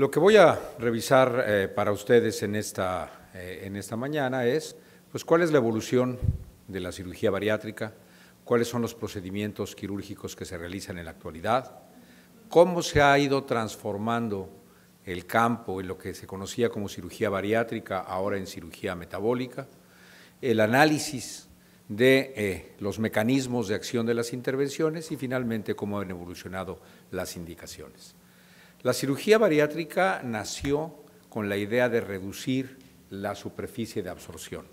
Lo que voy a revisar para ustedes en esta mañana es, pues, cuál es la evolución de la cirugía bariátrica, cuáles son los procedimientos quirúrgicos que se realizan en la actualidad, cómo se ha ido transformando el campo en lo que se conocía como cirugía bariátrica, ahora en cirugía metabólica, el análisis de los mecanismos de acción de las intervenciones y finalmente cómo han evolucionado las indicaciones. La cirugía bariátrica nació con la idea de reducir la superficie de absorción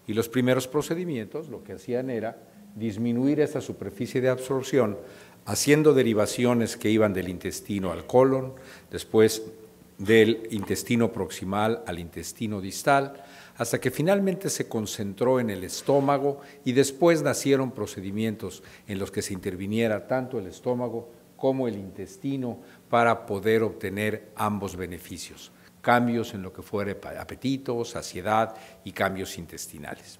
y los primeros procedimientos lo que hacían era disminuir esa superficie de absorción haciendo derivaciones que iban del intestino al colon, después del intestino proximal al intestino distal, hasta que finalmente se concentró en el estómago y después nacieron procedimientos en los que se interviniera tanto el estómago como el intestino para poder obtener ambos beneficios, cambios en lo que fuere apetito, saciedad y cambios intestinales.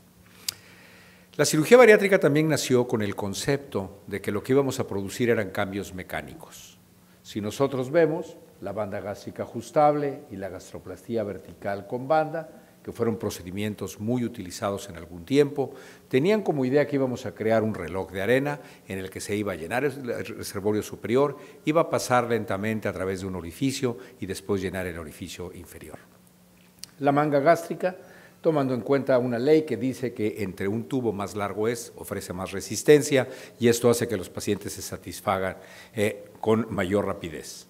La cirugía bariátrica también nació con el concepto de que lo que íbamos a producir eran cambios mecánicos. Si nosotros vemos la banda gástrica ajustable y la gastroplastía vertical con banda, que fueron procedimientos muy utilizados en algún tiempo, tenían como idea que íbamos a crear un reloj de arena en el que se iba a llenar el reservorio superior, iba a pasar lentamente a través de un orificio y después llenar el orificio inferior. La manga gástrica, tomando en cuenta una ley que dice que entre un tubo más largo ofrece más resistencia y esto hace que los pacientes se satisfagan con mayor rapidez.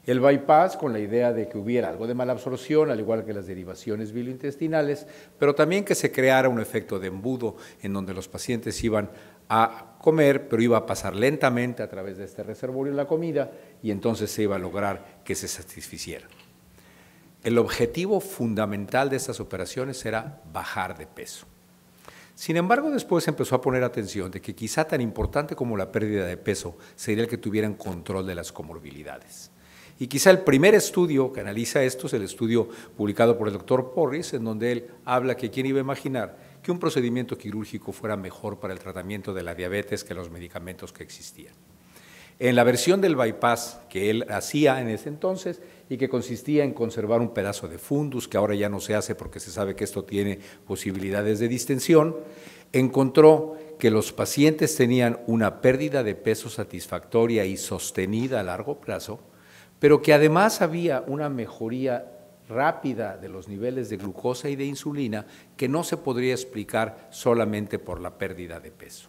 El bypass con la idea de que hubiera algo de mala absorción, al igual que las derivaciones biliointestinales, pero también que se creara un efecto de embudo en donde los pacientes iban a comer, pero iba a pasar lentamente a través de este reservorio la comida y entonces se iba a lograr que se satisficiera. El objetivo fundamental de estas operaciones era bajar de peso. Sin embargo, después se empezó a poner atención de que quizá tan importante como la pérdida de peso sería el que tuvieran control de las comorbilidades. Y quizá el primer estudio que analiza esto es el estudio publicado por el doctor Porris, en donde él habla que quién iba a imaginar que un procedimiento quirúrgico fuera mejor para el tratamiento de la diabetes que los medicamentos que existían. En la versión del bypass que él hacía en ese entonces y que consistía en conservar un pedazo de fundus, que ahora ya no se hace porque se sabe que esto tiene posibilidades de distensión, encontró que los pacientes tenían una pérdida de peso satisfactoria y sostenida a largo plazo, pero que además había una mejoría rápida de los niveles de glucosa y de insulina que no se podría explicar solamente por la pérdida de peso.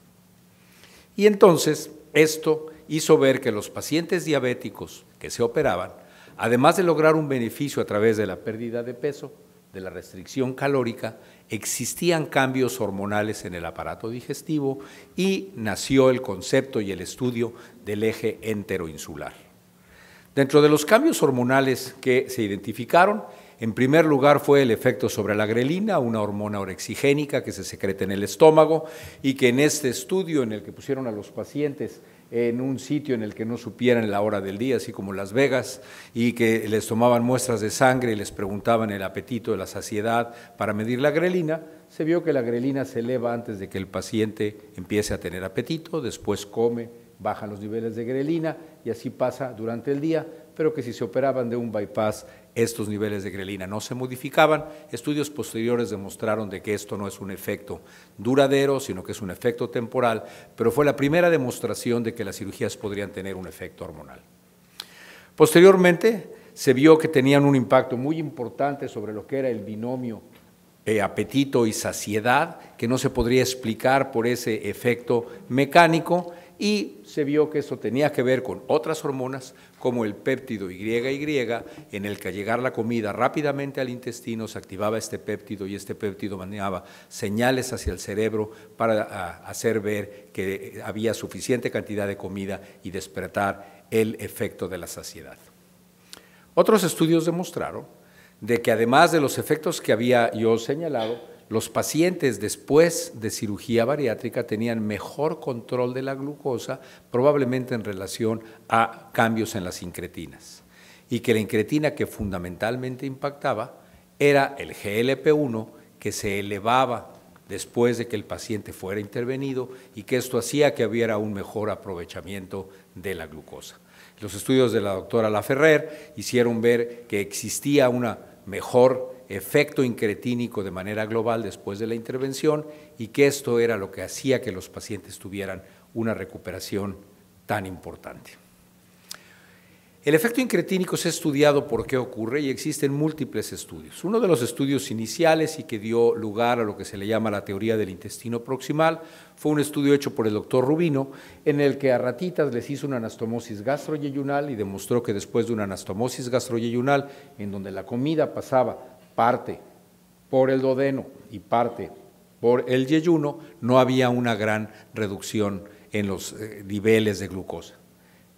Y entonces esto hizo ver que los pacientes diabéticos que se operaban, además de lograr un beneficio a través de la pérdida de peso, de la restricción calórica, existían cambios hormonales en el aparato digestivo y nació el concepto y el estudio del eje enteroinsular. Dentro de los cambios hormonales que se identificaron, en primer lugar fue el efecto sobre la grelina, una hormona orexigénica que se secreta en el estómago y que en este estudio en el que pusieron a los pacientes en un sitio en el que no supieran la hora del día, así como Las Vegas, y que les tomaban muestras de sangre y les preguntaban el apetito, la saciedad para medir la grelina, se vio que la grelina se eleva antes de que el paciente empiece a tener apetito, después come, bajan los niveles de grelina y así pasa durante el día, pero que si se operaban de un bypass, estos niveles de grelina no se modificaban. Estudios posteriores demostraron de que esto no es un efecto duradero, sino que es un efecto temporal, pero fue la primera demostración de que las cirugías podrían tener un efecto hormonal. Posteriormente, se vio que tenían un impacto muy importante sobre lo que era el binomio apetito y saciedad, que no se podría explicar por ese efecto mecánico, y se vio que eso tenía que ver con otras hormonas como el péptido YY, en el que al llegar la comida rápidamente al intestino se activaba este péptido y este péptido mandaba señales hacia el cerebro para hacer ver que había suficiente cantidad de comida y despertar el efecto de la saciedad. Otros estudios demostraron de que además de los efectos que había yo señalado, los pacientes después de cirugía bariátrica tenían mejor control de la glucosa, probablemente en relación a cambios en las incretinas, y que la incretina que fundamentalmente impactaba era el GLP-1, que se elevaba después de que el paciente fuera intervenido y que esto hacía que hubiera un mejor aprovechamiento de la glucosa. Los estudios de la doctora Laferrer hicieron ver que existía un mejor efecto incretínico de manera global después de la intervención y que esto era lo que hacía que los pacientes tuvieran una recuperación tan importante. El efecto incretínico se ha estudiado por qué ocurre y existen múltiples estudios. Uno de los estudios iniciales y que dio lugar a lo que se le llama la teoría del intestino proximal fue un estudio hecho por el doctor Rubino, en el que a ratitas les hizo una anastomosis gastroyeyunal y demostró que después de una anastomosis gastroyeyunal, en donde la comida pasaba parte por el duodeno y parte por el yeyuno, no había una gran reducción en los niveles de glucosa.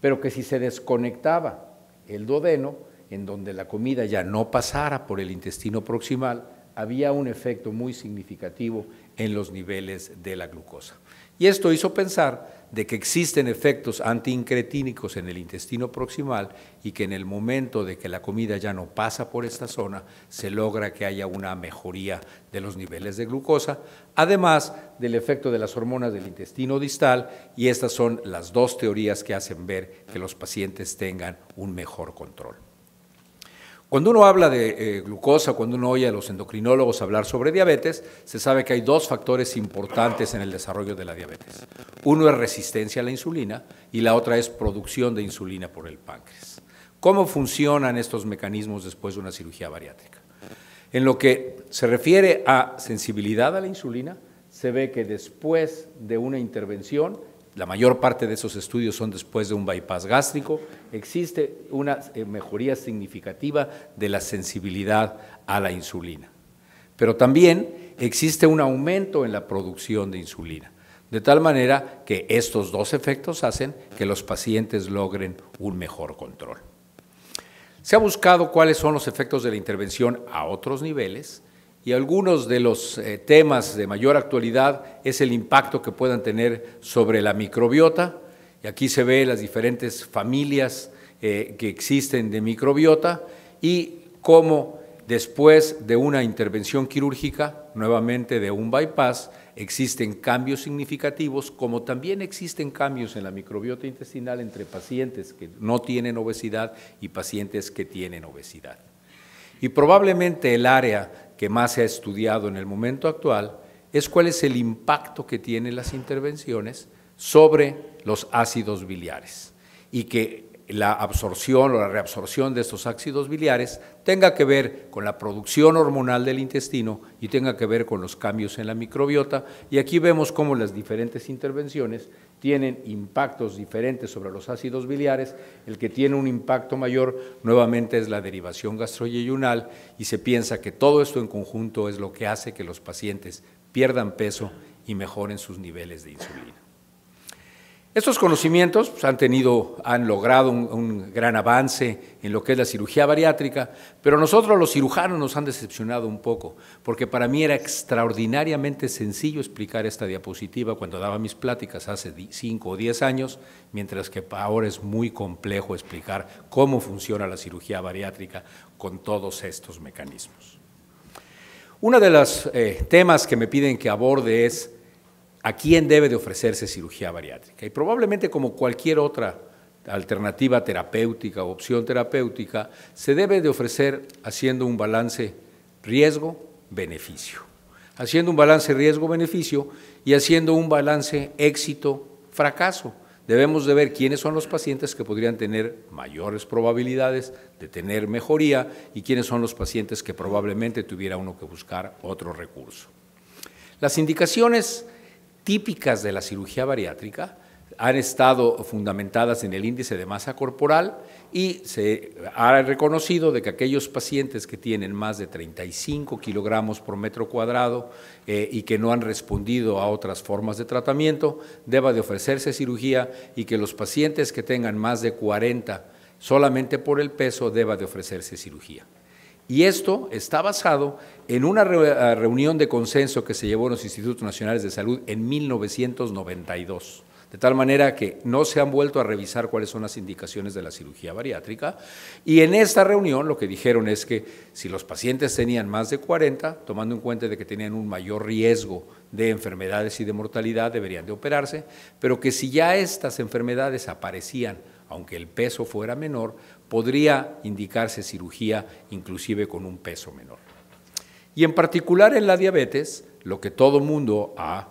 Pero que si se desconectaba el duodeno, en donde la comida ya no pasara por el intestino proximal, había un efecto muy significativo en los niveles de la glucosa. Y esto hizo pensar de que existen efectos antiincretínicos en el intestino proximal y que en el momento de que la comida ya no pasa por esta zona, se logra que haya una mejoría de los niveles de glucosa, además del efecto de las hormonas del intestino distal, y estas son las dos teorías que hacen ver que los pacientes tengan un mejor control. Cuando uno habla de glucosa, cuando uno oye a los endocrinólogos hablar sobre diabetes, se sabe que hay dos factores importantes en el desarrollo de la diabetes. Uno es resistencia a la insulina y la otra es producción de insulina por el páncreas. ¿Cómo funcionan estos mecanismos después de una cirugía bariátrica? En lo que se refiere a sensibilidad a la insulina, se ve que después de una intervención, la mayor parte de esos estudios son después de un bypass gástrico, existe una mejoría significativa de la sensibilidad a la insulina. Pero también existe un aumento en la producción de insulina, de tal manera que estos dos efectos hacen que los pacientes logren un mejor control. Se ha buscado cuáles son los efectos de la intervención a otros niveles, y algunos de los temas de mayor actualidad es el impacto que puedan tener sobre la microbiota, y aquí se ve las diferentes familias que existen de microbiota y cómo después de una intervención quirúrgica, nuevamente de un bypass, existen cambios significativos, como también existen cambios en la microbiota intestinal entre pacientes que no tienen obesidad y pacientes que tienen obesidad. Y probablemente el área que más se ha estudiado en el momento actual es cuál es el impacto que tienen las intervenciones sobre los ácidos biliares y que la absorción o la reabsorción de estos ácidos biliares tenga que ver con la producción hormonal del intestino y tenga que ver con los cambios en la microbiota, y aquí vemos cómo las diferentes intervenciones tienen impactos diferentes sobre los ácidos biliares. El que tiene un impacto mayor nuevamente es la derivación gastroyeyunal, y se piensa que todo esto en conjunto es lo que hace que los pacientes pierdan peso y mejoren sus niveles de insulina. Estos conocimientos pues, han logrado un gran avance en lo que es la cirugía bariátrica, pero nosotros los cirujanos nos han decepcionado un poco, porque para mí era extraordinariamente sencillo explicar esta diapositiva cuando daba mis pláticas hace 5 o 10 años, mientras que ahora es muy complejo explicar cómo funciona la cirugía bariátrica con todos estos mecanismos. Uno de los temas que me piden que aborde es a quién debe de ofrecerse cirugía bariátrica. Y probablemente, como cualquier otra alternativa terapéutica o opción terapéutica, se debe de ofrecer haciendo un balance riesgo-beneficio. Haciendo un balance riesgo-beneficio y haciendo un balance éxito-fracaso. Debemos de ver quiénes son los pacientes que podrían tener mayores probabilidades de tener mejoría y quiénes son los pacientes que probablemente tuviera uno que buscar otro recurso. Las indicaciones típicas de la cirugía bariátrica han estado fundamentadas en el índice de masa corporal y se ha reconocido de que aquellos pacientes que tienen más de 35 kilogramos por metro cuadrado y que no han respondido a otras formas de tratamiento, deba de ofrecerse cirugía, y que los pacientes que tengan más de 40 solamente por el peso deba de ofrecerse cirugía. Y esto está basado en una reunión de consenso que se llevó en los Institutos Nacionales de Salud en 1992, de tal manera que no se han vuelto a revisar cuáles son las indicaciones de la cirugía bariátrica, y en esta reunión lo que dijeron es que si los pacientes tenían más de 40, tomando en cuenta de que tenían un mayor riesgo de enfermedades y de mortalidad, deberían de operarse, pero que si ya estas enfermedades aparecían aunque el peso fuera menor, podría indicarse cirugía inclusive con un peso menor. Y en particular en la diabetes, lo que todo mundo ha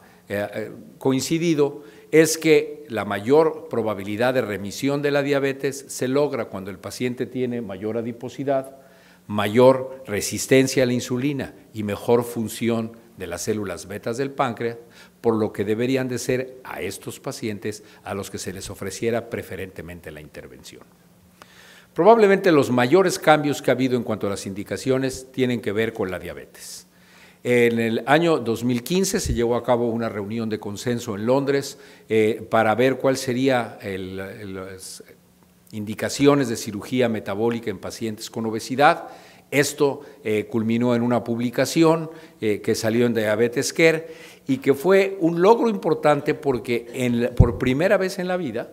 coincidido es que la mayor probabilidad de remisión de la diabetes se logra cuando el paciente tiene mayor adiposidad, mayor resistencia a la insulina y mejor función de las células betas del páncreas, por lo que deberían de ser a estos pacientes a los que se les ofreciera preferentemente la intervención. Probablemente los mayores cambios que ha habido en cuanto a las indicaciones tienen que ver con la diabetes. En el año 2015 se llevó a cabo una reunión de consenso en Londres para ver cuál serían las indicaciones de cirugía metabólica en pacientes con obesidad. Esto culminó en una publicación que salió en Diabetes Care y que fue un logro importante porque por primera vez en la vida,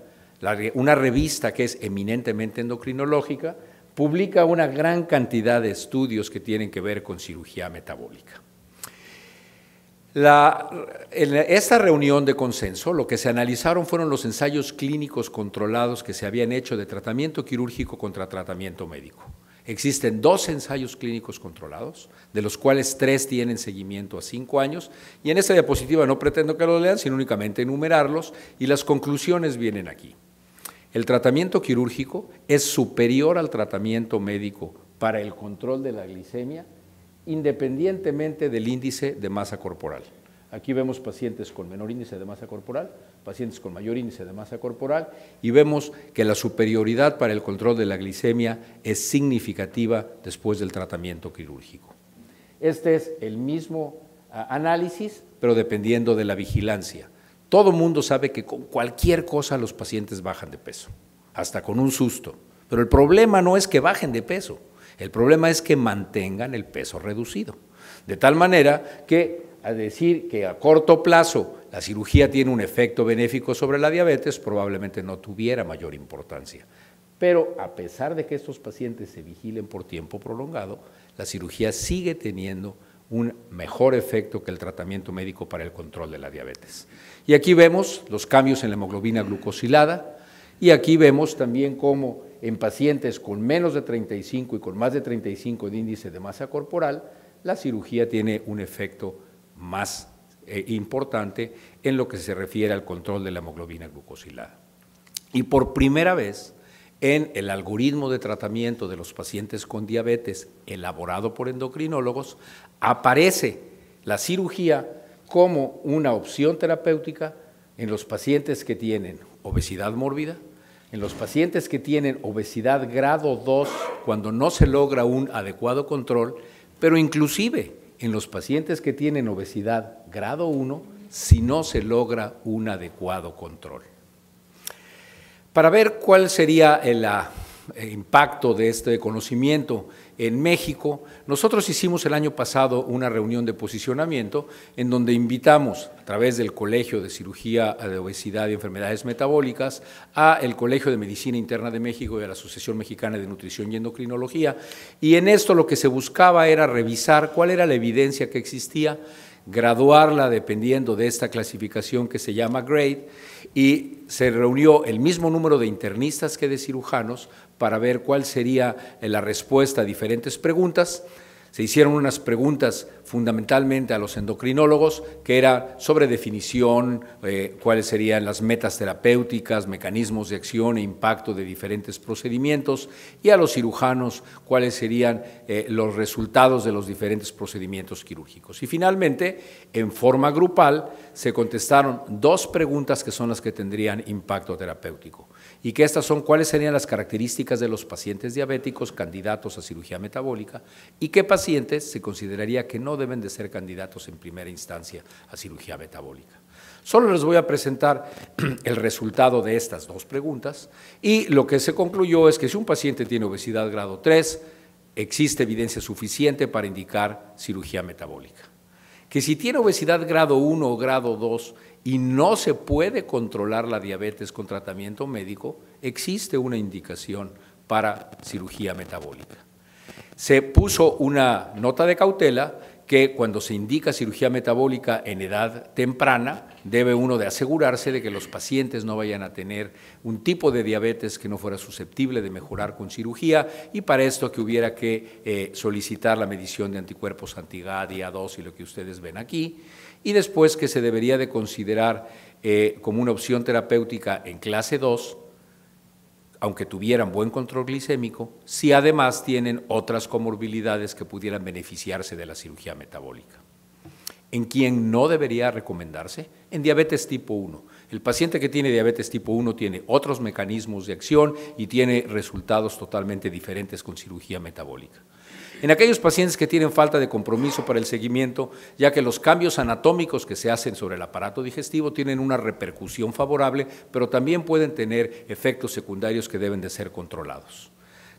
una revista que es eminentemente endocrinológica publica una gran cantidad de estudios que tienen que ver con cirugía metabólica. En esta reunión de consenso, lo que se analizaron fueron los ensayos clínicos controlados que se habían hecho de tratamiento quirúrgico contra tratamiento médico. Existen 2 ensayos clínicos controlados, de los cuales 3 tienen seguimiento a 5 años, y en esta diapositiva no pretendo que lo lean, sino únicamente enumerarlos, y las conclusiones vienen aquí. El tratamiento quirúrgico es superior al tratamiento médico para el control de la glicemia, independientemente del índice de masa corporal. Aquí vemos pacientes con menor índice de masa corporal, pacientes con mayor índice de masa corporal, y vemos que la superioridad para el control de la glicemia es significativa después del tratamiento quirúrgico. Este es el mismo análisis, pero dependiendo de la vigilancia. Todo mundo sabe que con cualquier cosa los pacientes bajan de peso, hasta con un susto, pero el problema no es que bajen de peso. El problema es que mantengan el peso reducido, de tal manera que a decir que a corto plazo la cirugía tiene un efecto benéfico sobre la diabetes probablemente no tuviera mayor importancia. Pero a pesar de que estos pacientes se vigilen por tiempo prolongado, la cirugía sigue teniendo un mejor efecto que el tratamiento médico para el control de la diabetes. Y aquí vemos los cambios en la hemoglobina glucosilada y aquí vemos también cómo en pacientes con menos de 35 y con más de 35 de índice de masa corporal, la cirugía tiene un efecto más importante en lo que se refiere al control de la hemoglobina glucosilada. Y por primera vez, en el algoritmo de tratamiento de los pacientes con diabetes elaborado por endocrinólogos, aparece la cirugía como una opción terapéutica en los pacientes que tienen obesidad mórbida, en los pacientes que tienen obesidad grado 2 cuando no se logra un adecuado control, pero inclusive en los pacientes que tienen obesidad grado 1 si no se logra un adecuado control. Para ver cuál sería el impacto de este conocimiento en México, nosotros hicimos el año pasado una reunión de posicionamiento en donde invitamos a través del Colegio de Cirugía de Obesidad y Enfermedades Metabólicas a el Colegio de Medicina Interna de México y a la Asociación Mexicana de Nutrición y Endocrinología, y en esto lo que se buscaba era revisar cuál era la evidencia que existía, graduarla dependiendo de esta clasificación que se llama GRADE, y se reunió el mismo número de internistas que de cirujanos para ver cuál sería la respuesta a diferentes preguntas. Se hicieron unas preguntas fundamentalmente a los endocrinólogos, que era sobre definición, cuáles serían las metas terapéuticas, mecanismos de acción e impacto de diferentes procedimientos, y a los cirujanos, cuáles serían los resultados de los diferentes procedimientos quirúrgicos. Y finalmente, en forma grupal, se contestaron 2 preguntas que son las que tendrían impacto terapéutico, y que estas son cuáles serían las características de los pacientes diabéticos candidatos a cirugía metabólica y qué pacientes se consideraría que no deben de ser candidatos en primera instancia a cirugía metabólica. Solo les voy a presentar el resultado de estas 2 preguntas y lo que se concluyó es que si un paciente tiene obesidad grado 3, existe evidencia suficiente para indicar cirugía metabólica. Que si tiene obesidad grado 1 o grado 2 y no se puede controlar la diabetes con tratamiento médico, existe una indicación para cirugía metabólica. Se puso una nota de cautela que cuando se indica cirugía metabólica en edad temprana, debe uno de asegurarse de que los pacientes no vayan a tener un tipo de diabetes que no fuera susceptible de mejorar con cirugía, y para esto que hubiera que solicitar la medición de anticuerpos anti-GAD y A2 y lo que ustedes ven aquí, y después que se debería de considerar como una opción terapéutica en clase 2, aunque tuvieran buen control glicémico, si además tienen otras comorbilidades que pudieran beneficiarse de la cirugía metabólica. ¿En quién no debería recomendarse? En diabetes tipo 1. El paciente que tiene diabetes tipo 1 tiene otros mecanismos de acción y tiene resultados totalmente diferentes con cirugía metabólica. En aquellos pacientes que tienen falta de compromiso para el seguimiento, ya que los cambios anatómicos que se hacen sobre el aparato digestivo tienen una repercusión favorable, pero también pueden tener efectos secundarios que deben de ser controlados.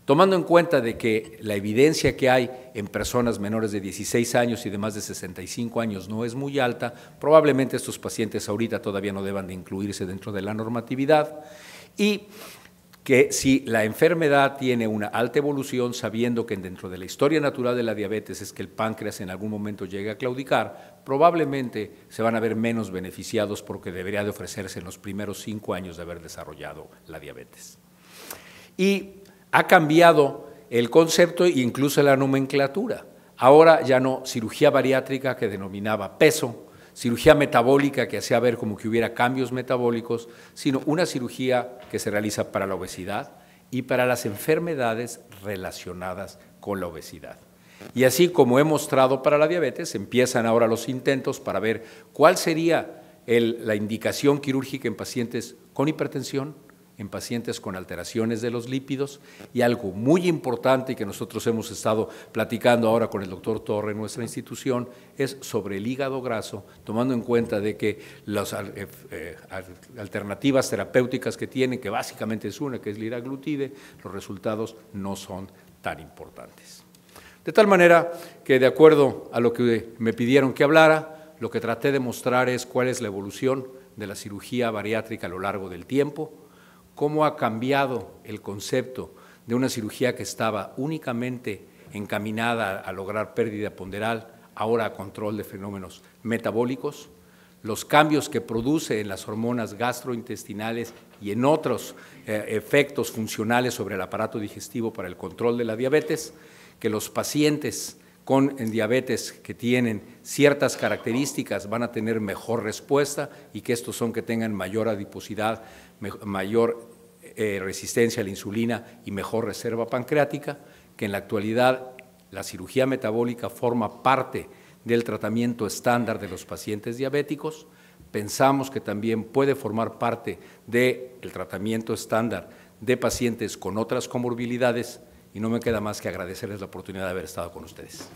Tomando en cuenta de que la evidencia que hay en personas menores de 16 años y de más de 65 años no es muy alta, probablemente estos pacientes ahorita todavía no deban de incluirse dentro de la normatividad, y que si la enfermedad tiene una alta evolución, sabiendo que dentro de la historia natural de la diabetes es que el páncreas en algún momento llegue a claudicar, probablemente se van a ver menos beneficiados porque debería de ofrecerse en los primeros 5 años de haber desarrollado la diabetes. Y ha cambiado el concepto e incluso la nomenclatura. Ahora ya no cirugía bariátrica, que denominaba peso, cirugía metabólica, que hacía ver como que hubiera cambios metabólicos, sino una cirugía que se realiza para la obesidad y para las enfermedades relacionadas con la obesidad. Y así como he mostrado para la diabetes, empiezan ahora los intentos para ver cuál sería la indicación quirúrgica en pacientes con hipertensión, en pacientes con alteraciones de los lípidos, y algo muy importante y que nosotros hemos estado platicando ahora con el doctor Torre en nuestra institución es sobre el hígado graso, tomando en cuenta de que las alternativas terapéuticas que tienen, que básicamente es una, que es liraglutide, los resultados no son tan importantes. De tal manera que, de acuerdo a lo que me pidieron que hablara, lo que traté de mostrar es cuál es la evolución de la cirugía bariátrica a lo largo del tiempo, cómo ha cambiado el concepto de una cirugía que estaba únicamente encaminada a lograr pérdida ponderal, ahora a control de fenómenos metabólicos, los cambios que produce en las hormonas gastrointestinales y en otros efectos funcionales sobre el aparato digestivo para el control de la diabetes, que los pacientes con diabetes que tienen ciertas características van a tener mejor respuesta, y que estos son que tengan mayor adiposidad, mayor resistencia a la insulina y mejor reserva pancreática, que en la actualidad la cirugía metabólica forma parte del tratamiento estándar de los pacientes diabéticos. Pensamos que también puede formar parte del tratamiento estándar de pacientes con otras comorbilidades, y no me queda más que agradecerles la oportunidad de haber estado con ustedes.